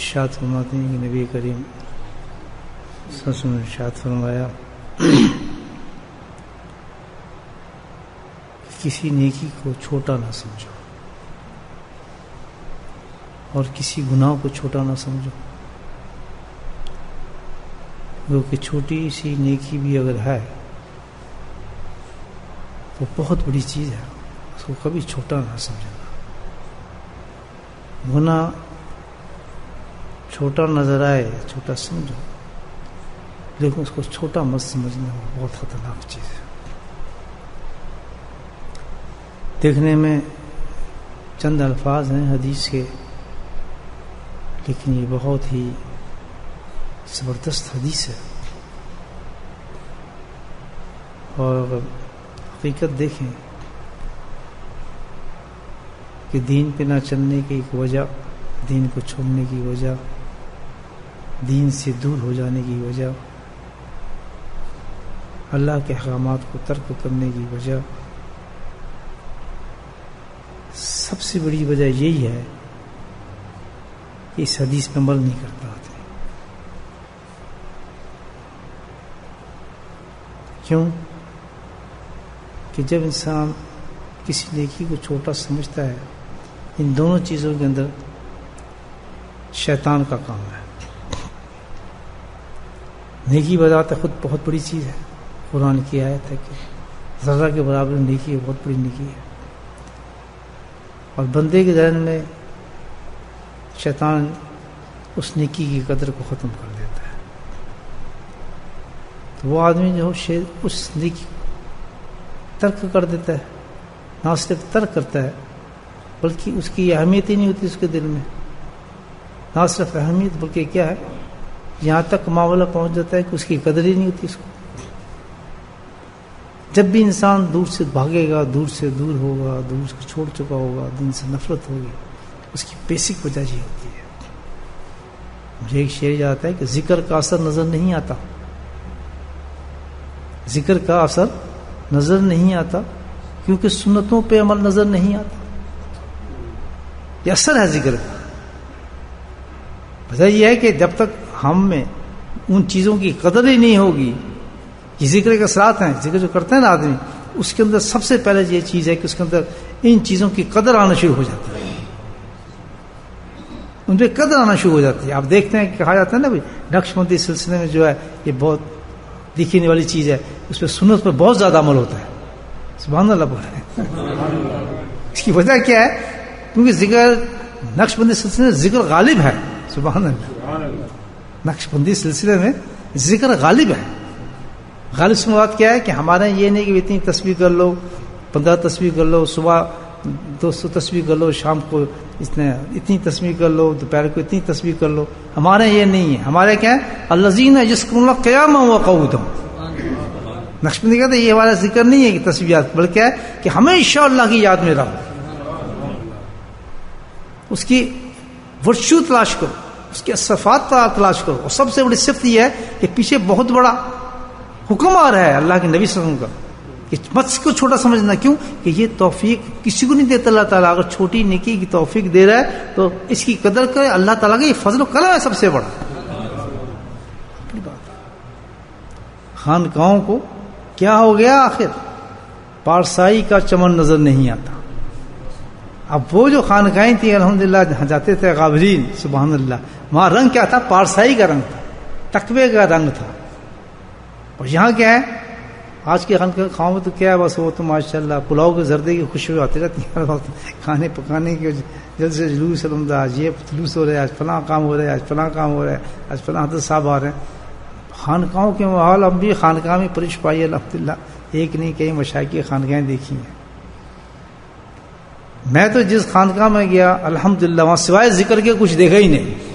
ارشاد فرماتے ہیں کہ نبی کریم صلی اللہ علیہ وسلم نے ارشاد فرمایا کسی نیکی کو چھوٹا نہ سمجھو اور کسی گناہ کو چھوٹا نہ سمجھو، کیونکہ چھوٹی سی نیکی بھی اگر ہے تو بہت بڑی چیز ہے، اس کو کبھی چھوٹا نہ سمجھنا۔ گناہ چھوٹا نظر آئے چھوٹا سمجھو، لیکن اس کو چھوٹا مت سمجھنا، بہت خطرناک چیز ہے۔ دیکھنے میں چند الفاظ ہیں حدیث کے، لیکن یہ بہت ہی زبردست حدیث ہے، اور اگر حقیقت دیکھیں کہ دین پہ نہ چلنے کی ایک وجہ، دین کو چھوڑنے کی وجہ، دین سے دور ہو جانے کی وجہ، اللہ کے احکامات کو ترک کرنے کی وجہ، سب سے بڑی وجہ یہی ہے کہ اس حدیث پہ عمل نہیں کرتا آتے۔ کیوں؟ کہ جب انسان کسی نیکی کو چھوٹا سمجھتا ہے، ان دونوں چیزوں کے اندر شیطان کا کام ہے۔ نیکی بذات خود بہت بڑی چیز ہے، قرآن کی آیت ہے کہ ذرہ کے برابر نیکی ہے، بہت بڑی نیکی ہے، اور بندے کے ذہن میں شیطان اس نیکی کی قدر کو ختم کر دیتا ہے۔ تو وہ آدمی جو اس نیکی ترک کر دیتا ہے، نہ صرف ترک کرتا ہے بلکہ اس کی اہمیت ہی نہیں ہوتی اس کے دل میں، نہ صرف اہمیت بلکہ کیا ہے، یہاں تک معاملہ پہنچ جاتا ہے کہ اس کی قدر ہی نہیں ہوتی اس کو۔ جب بھی انسان دور سے بھاگے گا، دور سے دور ہوگا، دور سے چھوڑ چکا ہوگا، دین سے نفرت ہوگی، اس کی بیسک وجہ یہ ہوتی ہے۔ مجھے ایک شعر یاد آتا ہے کہ ذکر کا اثر نظر نہیں آتا، ذکر کا اثر نظر نہیں آتا کیونکہ سنتوں پہ عمل نظر نہیں آتا۔ یہ اثر ہے ذکر کا۔ وجہ یہ ہے کہ جب تک ہم میں ان چیزوں کی قدر ہی نہیں ہوگی، یہ ذکر کے اثرات ہیں، ذکر جو کرتے ہیں نا آدمی، اس کے اندر سب سے پہلے یہ چیز ہے کہ اس کے اندر ان چیزوں کی قدر آنا شروع ہو جاتی ہے، ان پہ قدر آنا شروع ہو جاتی ہے۔ آپ دیکھتے ہیں کہ کہا جاتا ہے نا بھائی نقشبندی سلسلے میں جو ہے یہ بہت دیکھنے والی چیز ہے، اس پہ سنت پہ بہت زیادہ عمل ہوتا ہے۔ سبحان اللہ بول رہے ہیں۔ اس کی وجہ کیا ہے؟ کیونکہ ذکر نقشبندی سلسلے میں ذکر غالب ہے۔ سبحان اللہ، نقشبندی سلسلے میں ذکر غالب ہے۔ غالب سے مراد کیا ہے کہ ہمارے یہ نہیں کہ اتنی تسبیح کر لو، 15 تسبیح کر لو، صبح 200 تسبیح کر لو، شام کو اتنی تسبیح کر لو، دوپہر کو اتنی تسبیح کر لو۔ ہمارے یہ نہیں ہے، ہمارے کیا ہے؟ الذین یذکرون اللہ قیاما وقعودا۔ نقشبندی کہتے ہیں یہ ہمارا ذکر نہیں ہے کہ تسبیحات، بلکہ ہے کہ ہمیشہ اللہ کی یاد میں رہو، اس کی ورچو تلاش کرو، اس کے صفات تلاش کرو۔ اور سب سے بڑی صفت یہ ہے کہ پیچھے بہت بڑا حکم آ رہا ہے اللہ کے نبی صلی اللہ علیہ وسلم کا کہ مت کو چھوٹا سمجھنا۔ کیوں؟ کہ یہ توفیق کسی کو نہیں دیتا اللہ تعالیٰ۔ اگر چھوٹی نیکی کی توفیق دے رہا ہے تو اس کی قدر کرے، اللہ تعالیٰ کا یہ فضل و کرم ہے سب سے بڑا۔ خانقاہوں کو کیا ہو گیا؟ آخر پارسائی کا چمن نظر نہیں آتا۔ اب وہ جو خانقاہیں تھیں الحمدللہ جہاں جاتے تھے غابرین، سبحان اللہ، وہاں رنگ کیا تھا؟ پارسائی کا رنگ تھا، تقوی کا رنگ تھا۔ اور یہاں کیا ہے؟ آج کے خانقاہوں میں تو کیا ہے؟ بس وہ تو ماشاءاللہ پلاؤ کے زردے کی خوشبو آتی رہتی ہے ہر وقت، کھانے پکانے کی جلد سے جلوس، آج یہ جلوس ہو رہا ہے، آج فلاں کام ہو رہا ہے، آج فلاں کام ہو رہا ہے، آج فلاں حضرت صاحب آ رہے ہیں۔ خانقاہوں کے ماحول اب بھی خانقاہ میں پرش پائی الحمدللہ، ایک نہیں کئی مشائخ کی خانقاہیں دیکھی ہیں۔ میں تو جس خانقاہ میں گیا الحمدللہ وہاں سوائے ذکر کے کچھ دیکھا ہی نہیں۔